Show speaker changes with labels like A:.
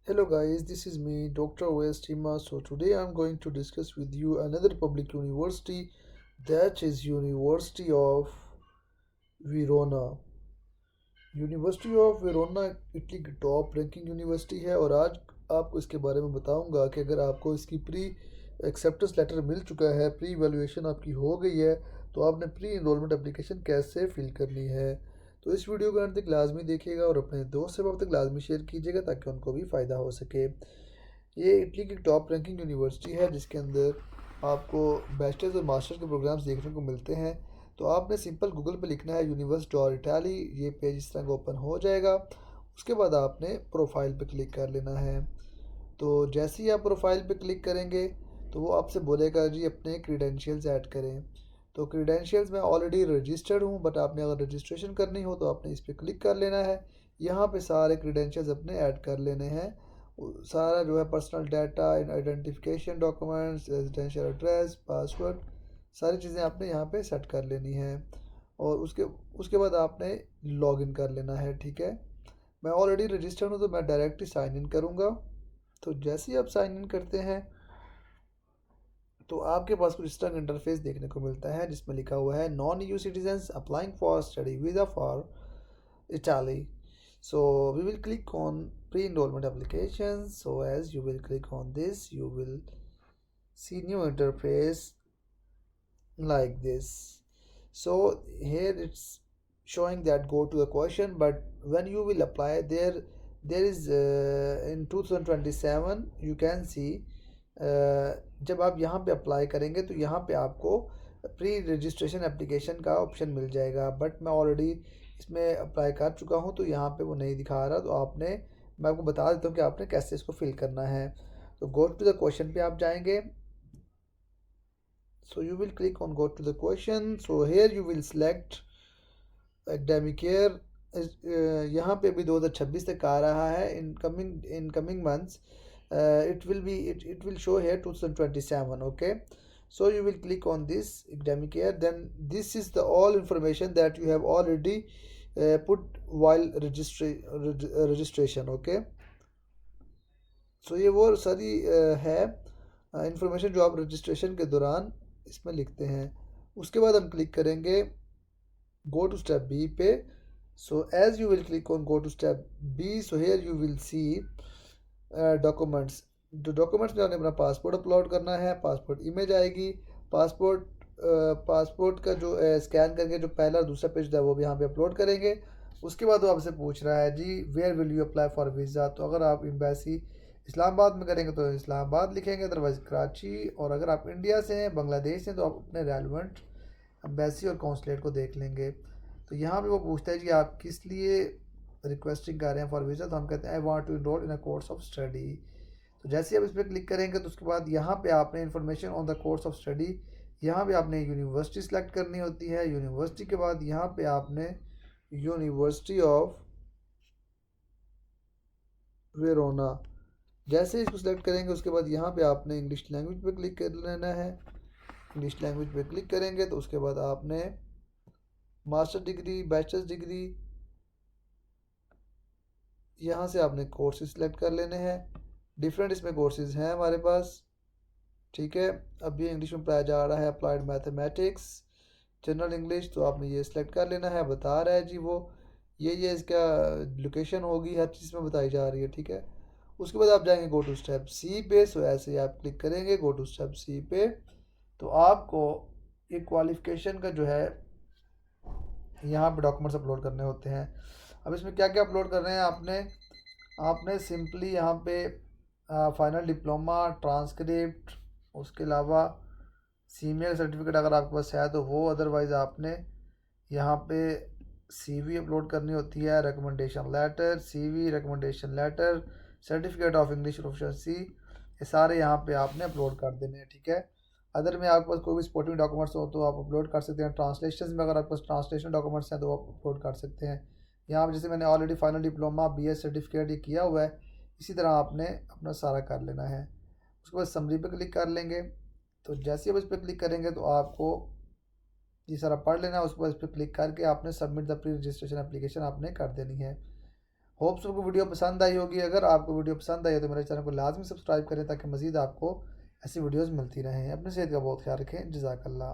A: Hello guys, this is me, Dr. Westima. So today I'm going to discuss with you another public university, that is University of Verona. University of Verona Italy की top ranking university है और आज आपको इसके बारे में बताऊंगा कि अगर आपको इसकी प्री एक्सेप्टेंस लेटर मिल चुका है, प्री इवेलुएशन आपकी हो गई है, तो आपने प्री इनरोलमेंट एप्लीकेशन कैसे फिल करनी है। तो इस वीडियो को अंत तक लाजमी देखिएगा और अपने दोस्त से अब तक लाजमी शेयर कीजिएगा ताकि उनको भी फ़ायदा हो सके। ये इटली की टॉप रैंकिंग यूनिवर्सिटी है जिसके अंदर आपको बैचलर्स और मास्टर्स के प्रोग्राम्स देखने को मिलते हैं। तो आपने सिंपल गूगल पे लिखना है यूनिवर्सिटी और इटाली, ये पेज इस तरह का ओपन हो जाएगा। उसके बाद आपने प्रोफाइल पे क्लिक कर लेना है। तो जैसे ही आप प्रोफाइल पे क्लिक करेंगे तो वो आपसे बोलेगा जी अपने क्रीडेंशियल्स ऐड करें। तो क्रीडेंशियल्स में ऑलरेडी रजिस्टर्ड हूँ, बट आपने अगर रजिस्ट्रेशन करनी हो तो आपने इस पर क्लिक कर लेना है। यहाँ पे सारे क्रीडेंशियल्स अपने ऐड कर लेने हैं। सारा जो है personal data, identification documents, residential address, password, सारी चीज़ें आपने यहाँ पे सेट कर लेनी है। और उसके उसके बाद आपने लॉगिन कर लेना है। ठीक है, मैं ऑलरेडी रजिस्टर्ड हूँ तो मैं डायरेक्ट ही साइन इन करूँगा। तो जैसे ही आप साइन इन करते हैं तो आपके पास कुछ इस तरह का इंटरफेस देखने को मिलता है जिसमें लिखा हुआ है non you citizens applying for study visa for Italy. So we will click on pre-enrollment applications. So as you will click on this, you will see new interface like this. So here it's showing that go to the question, but when you will apply there is in 2027 you can see जब आप यहाँ पे apply करेंगे तो यहाँ पे आपको pre registration application का ऑप्शन मिल जाएगा, बट मैं ऑलरेडी इसमें अप्लाई कर चुका हूँ तो यहाँ पे वो नहीं दिखा रहा। तो आपने मैं आपको बता देता हूँ कि आपने कैसे इसको फिल करना है। तो गो टू द क्वेश्चन पे आप जाएंगे। So you will click on go to the question. So here you will select academic year। यहाँ पे भी 2026 तक आ रहा है। In coming months it will show here 2027। okay, so you will click on this academic year, then this is the all information that you have already put while registration। okay, so ये वो सारी है information जो आप registration के दौरान इसमें लिखते हैं। उसके बाद हम क्लिक करेंगे गो टू स्टेप बी पे। So as you will click on go to step B, so here you will see documents. जो डॉक्यूमेंट्स में आपने अपना पासपोर्ट अपलोड करना है, पासपोर्ट इमेज आएगी, पासपोर्ट पासपोर्ट का जो स्कैन करके जो पहला और दूसरा पेज है वो भी यहाँ पे अपलोड करेंगे। उसके बाद वो आपसे पूछ रहा है जी where will you apply for visa. तो अगर आप एम्बेसी इस्लामाबाद में करेंगे तो इस्लामाबाद लिखेंगे, अदरवाइज़ कराची। और अगर आप इंडिया से हैं, बांग्लादेश से हैं, तो आप अपने रेलिवेंट एम्बेसी और कौंसलेट को देख लेंगे। तो यहाँ पे वो पूछता है जी आप किस लिए रिक्वेस्टिंग कर रहे हैं फॉर वीज़ा। तो हम कहते हैं I want to enroll in a course of study. तो जैसे ही आप इस पर क्लिक करेंगे तो उसके बाद यहाँ पे आपने information on the course of study, यहाँ पे आपने यूनिवर्सिटी सेलेक्ट करनी होती है। यूनिवर्सिटी के बाद यहाँ पे आपने यूनिवर्सिटी ऑफ वेरोना, जैसे इसको सेलेक्ट करेंगे उसके बाद यहाँ पे आपने इंग्लिश लैंग्वेज पे क्लिक कर लेना है। इंग्लिश लैंग्वेज पे क्लिक करेंगे तो उसके बाद आपने मास्टर डिग्री, बैचलर्स डिग्री, यहाँ से आपने कोर्सेज सेलेक्ट कर लेने हैं। डिफरेंट इसमें कोर्सेज हैं हमारे पास। ठीक है, अब ये इंग्लिश में पढ़ाया जा रहा है अप्लाइड मैथमेटिक्स, जनरल इंग्लिश, तो आपने ये सिलेक्ट कर लेना है। बता रहा है जी वो ये इसका लोकेशन होगी, हर चीज़ में बताई जा रही है। ठीक है, उसके बाद आप जाएंगे गो टू स्टेप सी पे। सो ऐसे ही आप क्लिक करेंगे गो टू स्टेप सी पे, तो आपको एक क्वालिफिकेशन का जो है यहाँ पे डॉक्यूमेंट्स अपलोड करने होते हैं। अब इसमें क्या क्या अपलोड कर रहे हैं आपने आपने सिंपली यहाँ पे फाइनल डिप्लोमा, ट्रांसक्रिप्ट, उसके अलावा सीनियर सर्टिफिकेट अगर आपके पास है तो वो, अदरवाइज़ आपने यहाँ पे सीवी अपलोड करनी होती है, recommendation letter, CV, recommendation letter, certificate of English proficiency, ये सारे यहाँ पे आपने अपलोड कर देने हैं। ठीक है, अदर में आपके पास कोई भी सपोर्टिंग डॉक्यूमेंट्स हो तो आप अपलोड कर सकते हैं। ट्रांसलेशन में अगर आपके पास ट्रांसलेशन डॉक्यूमेंट्स हैं तो आप अपलोड कर सकते हैं। यहाँ पर जैसे मैंने already final diploma, BS certificate ये किया हुआ है, इसी तरह आपने अपना सारा कर लेना है। उसके बाद समरी पे क्लिक कर लेंगे। तो जैसे ही आप इस पर क्लिक करेंगे तो आपको ये सारा पढ़ लेना है। उसके बाद इस पर क्लिक करके आपने submit the pre registration application आपने कर देनी है। होप्स आपको वीडियो पसंद आई होगी। अगर आपको वीडियो पसंद आई है तो मेरे चैनल को लाजमी सब्सक्राइब करें ताकि मज़ीद आपको ऐसी वीडियोज़ मिलती रहें। अपनी सेहत का बहुत ख्याल रखें। जज़ाकल्लाह।